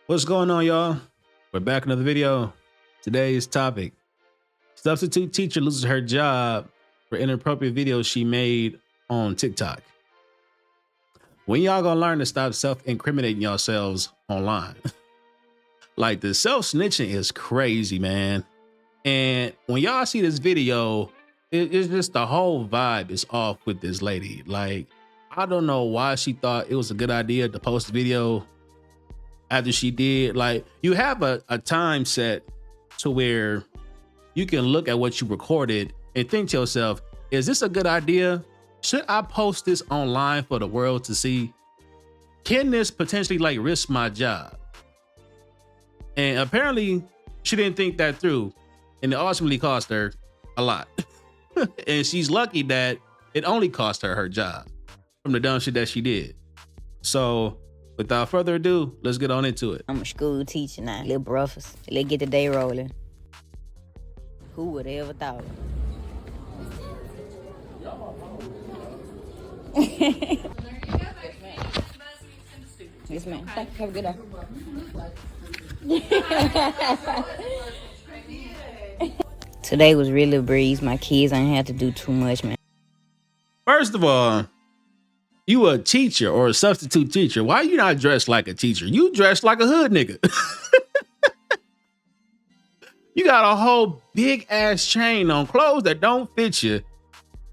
What's going on, y'all? We're back in another video. Today's topic: substitute teacher loses her job for inappropriate videos she made on TikTok. When y'all gonna learn to stop self-incriminating yourselves online? Like, the self-snitching is crazy, man. And when y'all see this video, it's just the whole vibe is off with this lady. Like, I don't know why she thought it was a good idea to post the video after she did. Like, you have a time set to where you can look at what you recorded and think to yourself, is this a good idea? Should I post this online for the world to see? Can this potentially like risk my job? And apparently she didn't think that through, and it ultimately cost her a lot. And she's lucky that it only cost her job from the dumb shit that she did. So without further ado, let's get on into it. I'm a school teacher now. Little breakfast. Let's get the day rolling. Who would have ever thought? Yes, ma'am. Have a good day. Today was really a breeze. My kids ain't had to do too much, man. First of all, you a teacher or a substitute teacher. Why you not dressed like a teacher? You dressed like a hood nigga. You got a whole big ass chain on, clothes that don't fit you.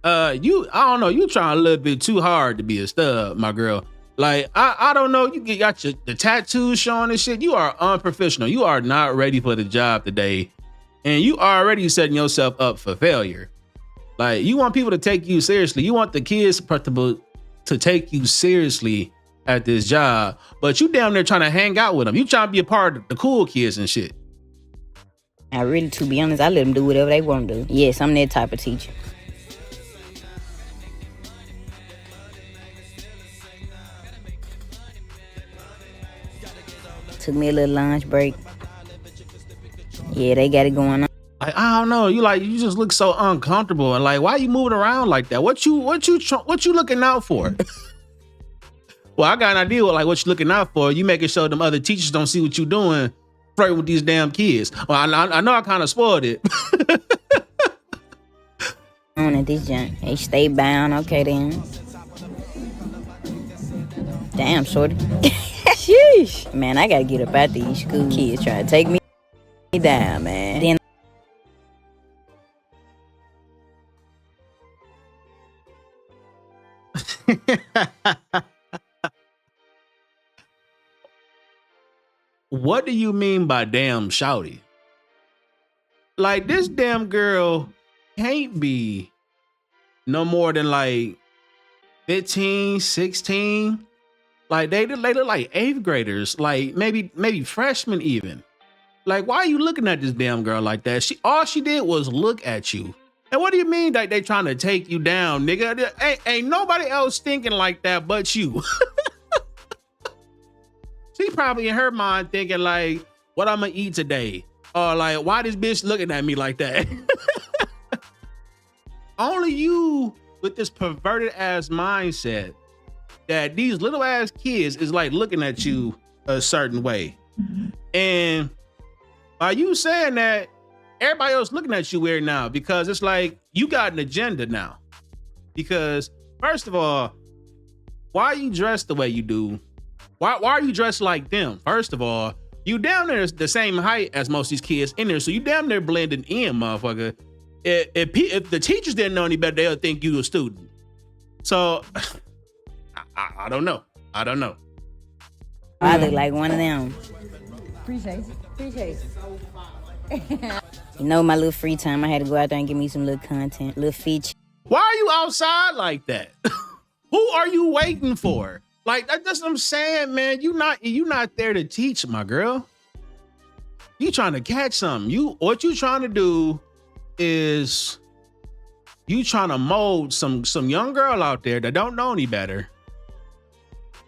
I don't know, you trying a little bit too hard to be a stud, my girl. Like, I don't know, you got the tattoos showing and shit. You are unprofessional. You are not ready for the job today. And you already setting yourself up for failure. Like, you want people to take you seriously. You want the kids to take you seriously at this job. But you down there trying to hang out with them. You trying to be a part of the cool kids and shit. I really, to be honest, I let them do whatever they want to do. Yes, I'm that type of teacher. Took me a little lunch break. Yeah, they got it going on. Like, I don't know, you just look so uncomfortable, and like, why you moving around like that? What you looking out for? Well, I got an idea what you looking out for. You making sure them other teachers don't see what you doing, flirting with these damn kids. Well, I know I kind of spoiled it. On at this junk. They stay bound. Okay then. Damn, shorty. Sheesh. Man, I gotta get up out these school kids trying to take me down, man. Then what do you mean by damn shouty? Like, this damn girl can't be no more than like 15, 16. Like, they look like 8th graders, like maybe freshmen even. Like, why are you looking at this damn girl like that? All she did was look at you. And what do you mean that they trying to take you down, nigga? Ain't nobody else thinking like that but you. She probably in her mind thinking like, what I'm gonna eat today? Or like, why this bitch looking at me like that? Only you with this perverted ass mindset that these little ass kids is like looking at you a certain way. And by you saying that, everybody else looking at you weird now, because it's like you got an agenda now. Because first of all, why are you dressed the way you do? Why are you dressed like them? First of all, you down there the same height as most of these kids in there, so you damn near blending in, motherfucker. If the teachers didn't know any better, they'll think you a student. So I don't know. I look like one of them. Appreciate You know, my little free time, I had to go out there and give me some little content, little feature. Why are you outside like that? Who are you waiting for? Like, that's what I'm saying, man. You not there to teach, my girl. You trying to catch something. What you trying to do is you trying to mold some young girl out there that don't know any better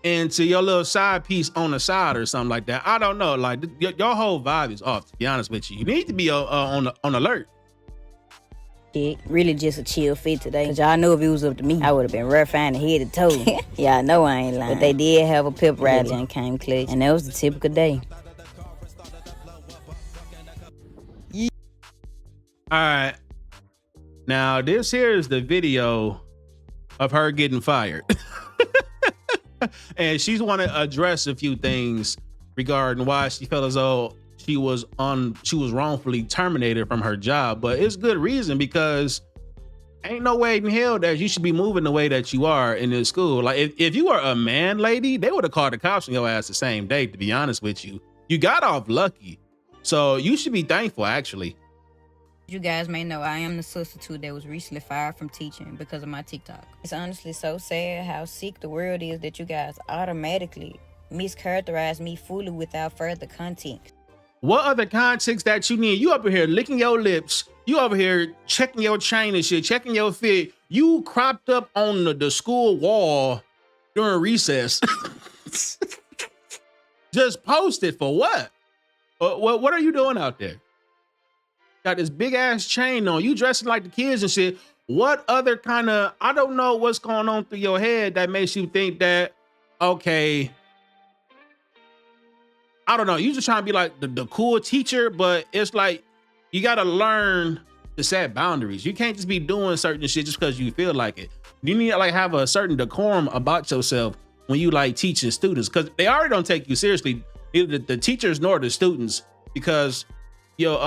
into your little side piece on the side or something like that. I don't know. Like, your whole vibe is off, to be honest with you. You need to be on alert. Really just a chill fit today. Cause y'all know if it was up to me, I would have been rough and head to toe. Y'all know I ain't lying. But they did have a pep rally and came clutch. And that was the typical day. All right. Now, this here is the video of her getting fired. And she's want to address a few things regarding why she felt as though she was wrongfully terminated from her job. But it's good reason, because ain't no way in hell that you should be moving the way that you are in this school. Like if you were a man, lady, they would have called the cops on your ass the same day, to be honest with you. You got off lucky. So you should be thankful, actually. You guys may know I am the substitute that was recently fired from teaching because of my TikTok. It's honestly so sad how sick the world is that you guys automatically mischaracterize me fully without further context. What other context that you need? You up in here licking your lips. You over here checking your chain and shit, checking your fit. You cropped up on the school wall during recess. Just post it for what? What are you doing out there? Got this big ass chain on. You dressing like the kids and shit. What other kind of, I don't know what's going on through your head that makes you think that, okay, I don't know. You just trying to be like the cool teacher, but it's like, you got to learn to set boundaries. You can't just be doing certain shit just because you feel like it. You need to like have a certain decorum about yourself when you like teaching students, because they already don't take you seriously, either the teachers nor the students, because your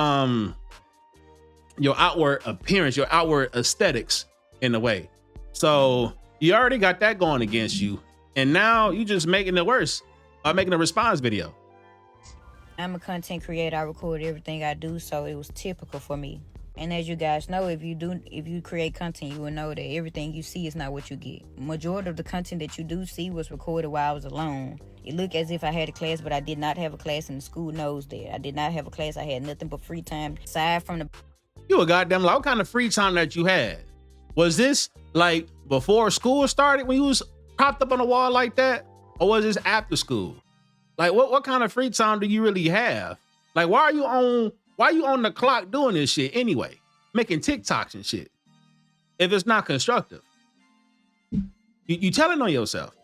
outward appearance, your outward aesthetics in a way. So you already got that going against you. And now you just making it worse by making a response video. I'm a content creator. I record everything I do, so it was typical for me. And as you guys know, if you create content, you will know that everything you see is not what you get. Majority of the content that you do see was recorded while I was alone. It looked as if I had a class, but I did not have a class, and the school knows that. I did not have a class. I had nothing but free time aside from the... You a goddamn lie. What kind of free time that you had? Was this like before school started when you was propped up on the wall like that? Or was this after school? Like what kind of free time do you really have? Like why are you on the clock doing this shit anyway? Making TikToks and shit. If it's not constructive. You telling on yourself.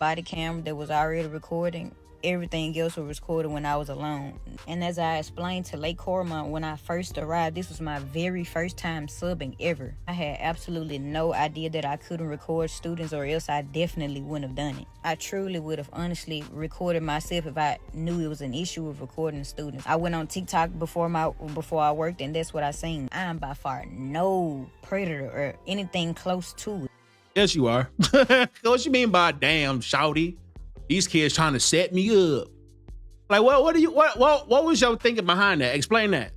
Body camera that was already recording. Everything else was recorded when I was alone. And as I explained to Lake Cormont when I first arrived, this was my very first time subbing ever. I had absolutely no idea that I couldn't record students, or else I definitely wouldn't have done it. I truly would have honestly recorded myself if I knew it was an issue with recording students. I went on TikTok before I worked, and that's what I seen. I am by far no predator or anything close to it. Yes, you are. What you mean by damn shouty? These kids trying to set me up. Like, what was your thinking behind that? Explain that.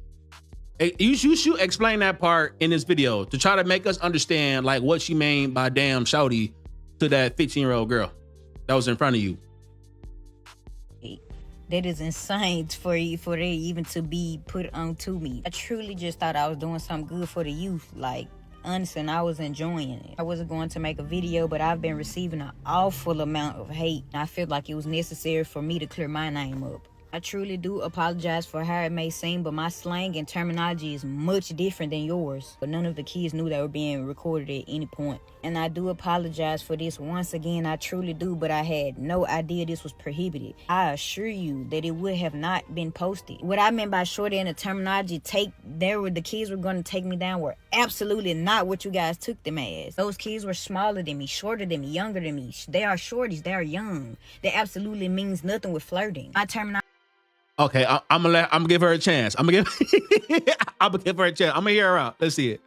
You should explain that part in this video to try to make us understand like what you mean by damn shouty to that 15-year-old girl that was in front of you. That is insane for they even to be put onto me. I truly just thought I was doing something good for the youth. Like, honestly, and I was enjoying it. I wasn't going to make a video, but I've been receiving an awful amount of hate. I feel like it was necessary for me to clear my name up. I truly do apologize for how it may seem, but my slang and terminology is much different than yours. But none of the kids knew they were being recorded at any point. And I do apologize for this once again, I truly do, but I had no idea this was prohibited. I assure you that it would have not been posted. What I meant by shorty and the terminology the kids were going to take me down were absolutely not what you guys took them as. Those kids were smaller than me, shorter than me, younger than me. They are shorties, they are young. That absolutely means nothing with flirting. My terminology. Okay, I'm gonna give her a chance. I'm gonna give her a chance. I'm gonna hear her out. Let's see it.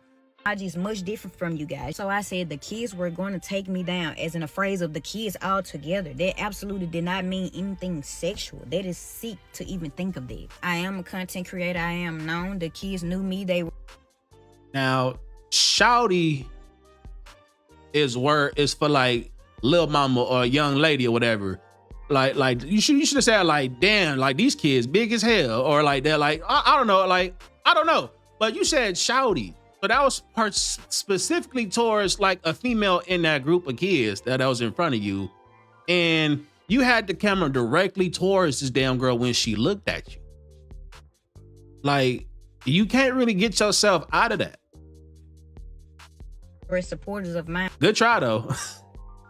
Is much different from you guys. So I said the kids were going to take me down, as in a phrase of the kids all together. That absolutely did not mean anything sexual. That is sick to even think of that. I am a content creator. I am known. The kids knew me. They were. Now, shouty is for like little mama or a young lady or whatever. Like you should have said like, damn, like these kids big as hell, or like they're like I don't know, like I don't know. But you said shouty, so that was part specifically towards like a female in that group of kids that was in front of you, and you had the camera directly towards this damn girl when she looked at you. Like you can't really get yourself out of that. We're supporters of mine. Good try though.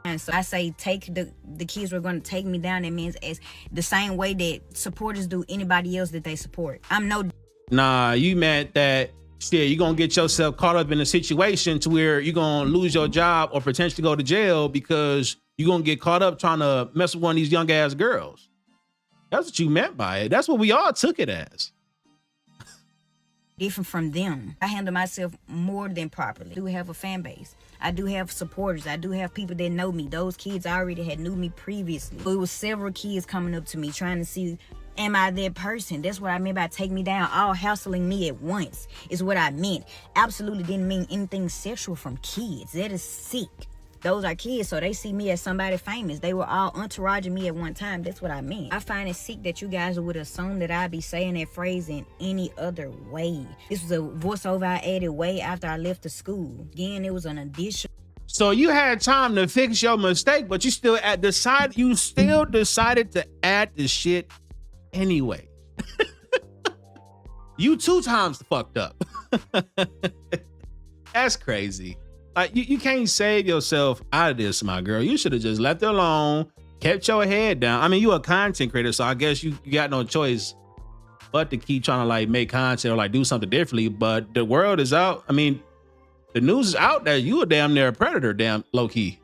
And so I say the kids were going to take me down. It means as the same way that supporters do anybody else that they support. I'm no. Nah, you meant that shit, you're gonna get yourself caught up in a situation to where you're gonna lose your job or potentially go to jail because you're gonna get caught up trying to mess with one of these young ass girls. That's what you meant by it. That's what we all took it as. Different from them. I handle myself more than properly. I do have a fan base. I do have supporters. I do have people that know me. Those kids already had knew me previously. But it was several kids coming up to me trying to see, am I that person? That's what I meant by take me down, all hassling me at once is what I meant. Absolutely didn't mean anything sexual from kids. That is sick. Those are kids, so they see me as somebody famous. They were all entouraging me at one time. That's what I meant. I find it sick that you guys would assume that I'd be saying that phrase in any other way. This was a voiceover I added way after I left the school. Again, it was an addition. So you had time to fix your mistake, but you still decided to add the shit anyway. You 2 times fucked up. That's crazy. Like you can't save yourself out of this, my girl. You should have just left it alone, kept your head down. I mean, you a content creator, so I guess you got no choice but to keep trying to like make content or like do something differently. But the world is out. I mean, the news is out that you a damn near a predator, damn low key.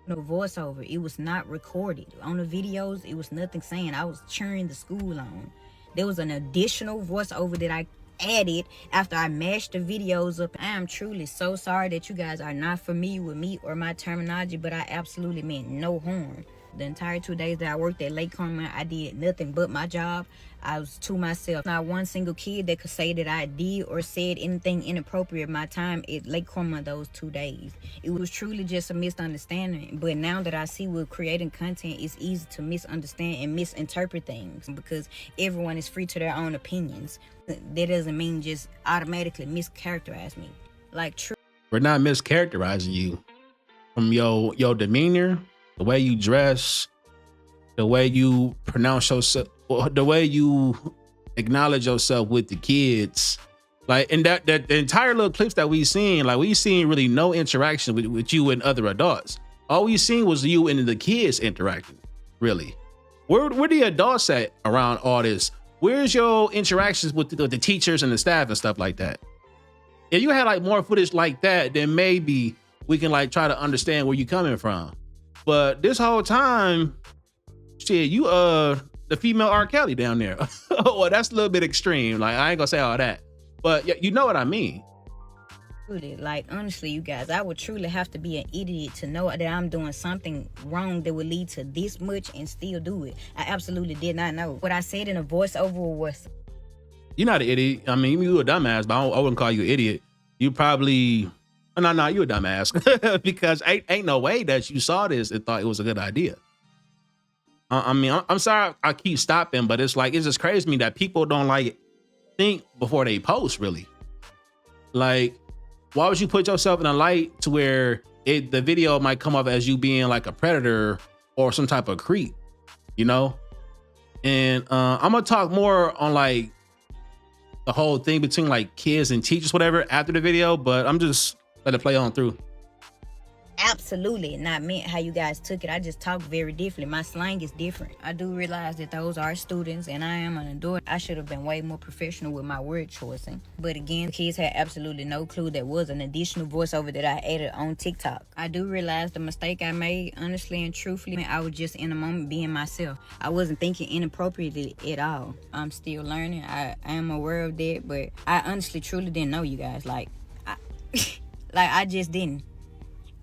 No voiceover. It was not recorded. On the videos, it was nothing saying I was cheering the school on. There was an additional voiceover that I added after I mashed the videos up. I am truly so sorry that you guys are not familiar with me or my terminology, but I absolutely meant no harm. The entire 2 days that I worked at Lake Carmine, I did nothing but my job. I was to myself. Not one single kid that could say that I did or said anything inappropriate my time at Lake Carmine those 2 days. It was truly just a misunderstanding. But now that I see with creating content, it's easy to misunderstand and misinterpret things because everyone is free to their own opinions. That doesn't mean just automatically mischaracterize me. Like true. We're not mischaracterizing you. From your demeanor, the way you dress, the way you pronounce yourself, the way you acknowledge yourself with the kids, like in that the entire little clips that we seen, like we seen really no interaction with you and other adults. All we seen was you and the kids interacting. Really, where the adults at around all this? Where's your interactions with the teachers and the staff and stuff like that? If you had like more footage like that, then maybe we can like try to understand where you're coming from. But this whole time, shit, you the female R. Kelly down there. Well, that's a little bit extreme. Like I ain't gonna say all that, but you know what I mean. Like honestly, you guys, I would truly have to be an idiot to know that I'm doing something wrong that would lead to this much and still do it. I absolutely did not know. What I said in a voiceover was, "You're not an idiot. I mean, you a dumbass, but I wouldn't call you an idiot. You probably." No, you a dumbass because ain't no way that you saw this and thought it was a good idea. I mean, I'm sorry I keep stopping, but it's just crazy to me that people don't like think before they post. Really, like, why would you put yourself in a light to where the video might come off as you being like a predator or some type of creep, you know? And I'm gonna talk more on like the whole thing between like kids and teachers, whatever, after the video, but I'm just let it play on through. absolutely not meant how you guys took it. I just talk very differently. My slang is different. I do realize that those are students and I am an adult. I should have been way more professional with my word choicing. But again, the kids had absolutely no clue there was an additional voiceover that I added on TikTok. I do realize the mistake I made, honestly and truthfully. I was just in a moment being myself. I wasn't thinking inappropriately at all. I'm still learning. I am aware of that, but I honestly truly didn't know you guys. Like I just didn't.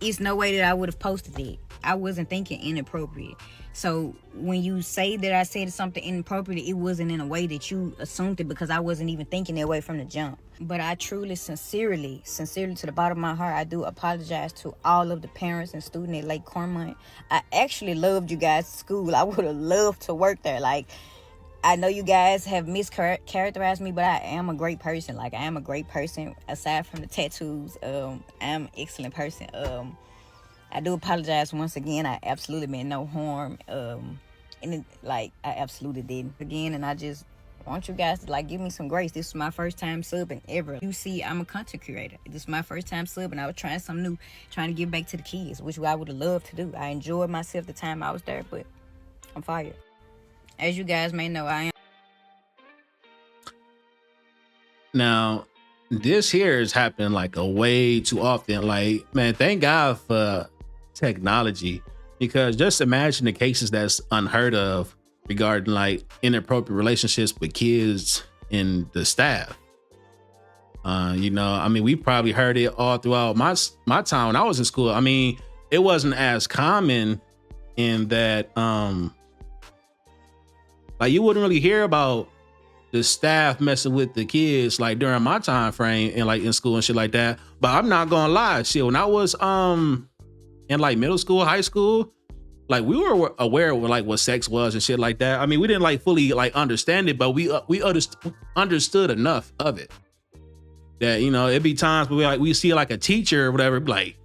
It's no way that I would have posted it. I wasn't thinking inappropriate. So when you say that I said something inappropriate, it wasn't in a way that you assumed it because I wasn't even thinking that way from the jump. But I truly, sincerely to the bottom of my heart, I do apologize to all of the parents and students at Lake Carmine. I actually loved you guys' school. I would have loved to work there. Like, I know you guys have mischaracterized me, but I am a great person. Like, I am a great person. Aside from the tattoos, I am an excellent person. I do apologize once again. I absolutely meant no harm. I absolutely didn't. Again, and I just want you guys to, like, give me some grace. This is my first time subbing ever. You see, I'm a content creator. This is my first time subbing. I was trying something new, trying to give back to the kids, which I would have loved to do. I enjoyed myself the time I was there, but I'm fired. As you guys may know, I am. Now, this here is happening like a way too often. Like, man, thank God for technology, because just imagine the cases that's unheard of regarding like inappropriate relationships with kids and the staff. You know, I mean, we probably heard it all throughout my time when I was in school. I mean, it wasn't as common in that, like you wouldn't really hear about the staff messing with the kids like during my time frame and like in school and shit like that. But I'm not gonna lie, shit, when I was in like middle school, high school, like we were aware of like what sex was and shit like that. I mean, we didn't like fully like understand it, but we understood enough of it that, you know, it'd be times where we see like a teacher or whatever, be like,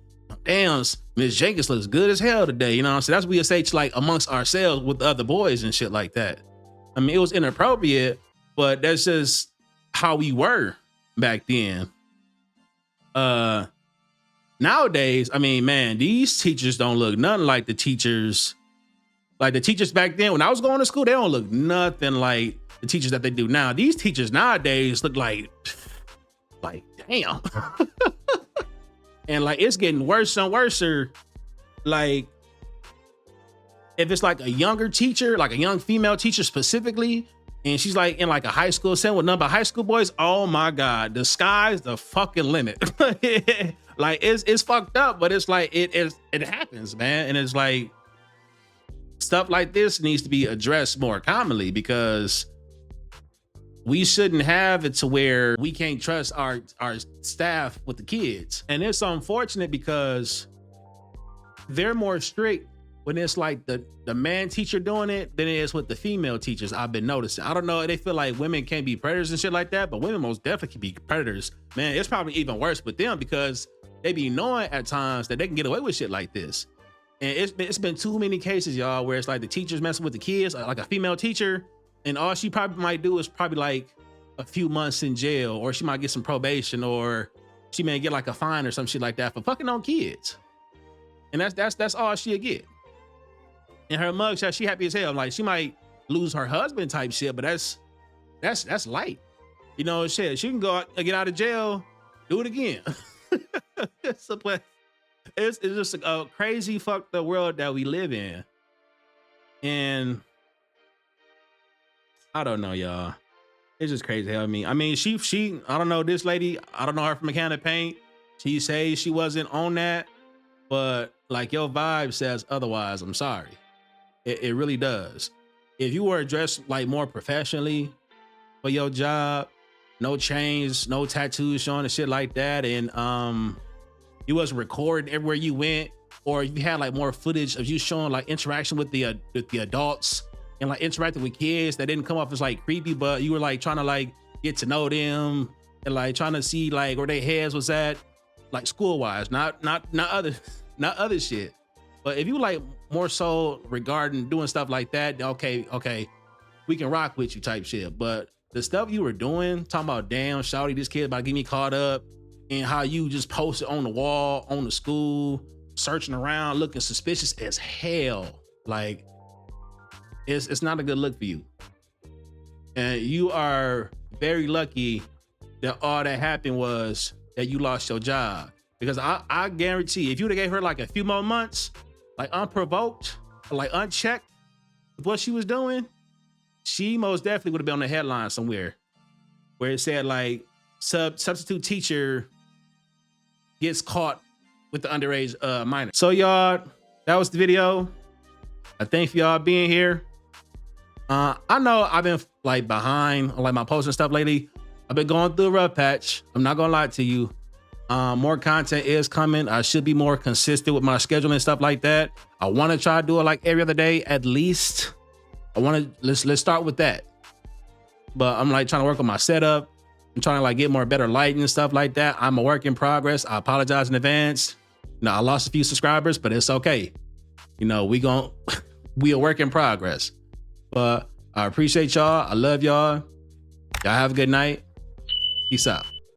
damn, Miss Jenkins looks good as hell today. You know, so that's what we say like amongst ourselves with the other boys and shit like that. I mean, it was inappropriate, but that's just how we were back then. Nowadays, I mean, man, these teachers don't look nothing like the teachers. Like the teachers back then, when I was going to school, they don't look nothing like the teachers that they do now. These teachers nowadays look like damn. And like it's getting worse and worse. Like if it's like a younger teacher, like a young female teacher specifically, and she's like in like a high school setting with number of high school boys, oh my God, the sky's the fucking limit. Like it's fucked up, but it's like it happens, man. And it's like stuff like this needs to be addressed more commonly, because we shouldn't have it to where we can't trust our staff with the kids. And it's unfortunate because they're more strict when it's like the man teacher doing it than it is with the female teachers. I've been noticing. I don't know. They feel like women can't be predators and shit like that, but women most definitely can be predators. Man, it's probably even worse with them because they be knowing at times that they can get away with shit like this. And it's been too many cases, y'all, where it's like the teachers messing with the kids, like a female teacher, and all she probably might do is probably like a few months in jail, or she might get some probation, or she may get like a fine or some shit like that for fucking on kids. And that's all she'll get. And her mugshot, she happy as hell. Like she might lose her husband type shit, but that's light. You know, shit. She can go out, get out of jail, do it again. It's just a crazy fucked up world that we live in. And I don't know, y'all. It's just crazy. I mean, she, I don't know, this lady, I don't know her from a can of paint. She says she wasn't on that, but like your vibe says otherwise. I'm sorry. It really does. If you were dressed like more professionally for your job, no chains, no tattoos showing and shit like that, and you wasn't recording everywhere you went, or you had like more footage of you showing like interaction with the adults and like interacting with kids that didn't come off as like creepy, but you were like trying to like get to know them and like trying to see like where their heads was at, like school wise, not other shit. But if you like more so regarding doing stuff like that, okay, we can rock with you type shit. But the stuff you were doing, talking about damn shawty, this kid about to get me caught up, and how you just posted on the wall, on the school, searching around, looking suspicious as hell. Like it's not a good look for you. And you are very lucky that all that happened was that you lost your job. Because I guarantee if you would have gave her like a few more months, like unprovoked, like unchecked with what she was doing, she most definitely would have been on the headline somewhere where it said like substitute teacher gets caught with the underage minor. So y'all, that was the video. I thank y'all being here. I know I've been like behind on like my posts and stuff lately. I've been going through a rough patch. I'm not gonna lie to you. More content is coming. I should be more consistent with my schedule and stuff like that. I want to try to do it like every other day at least. Let's start with that. But I'm like trying to work on my setup. I'm trying to like get more better lighting and stuff like that. I'm a work in progress. I apologize in advance. You know, I lost a few subscribers, but it's okay. You know, we a work in progress. But I appreciate y'all. I love y'all. Y'all have a good night. Peace out.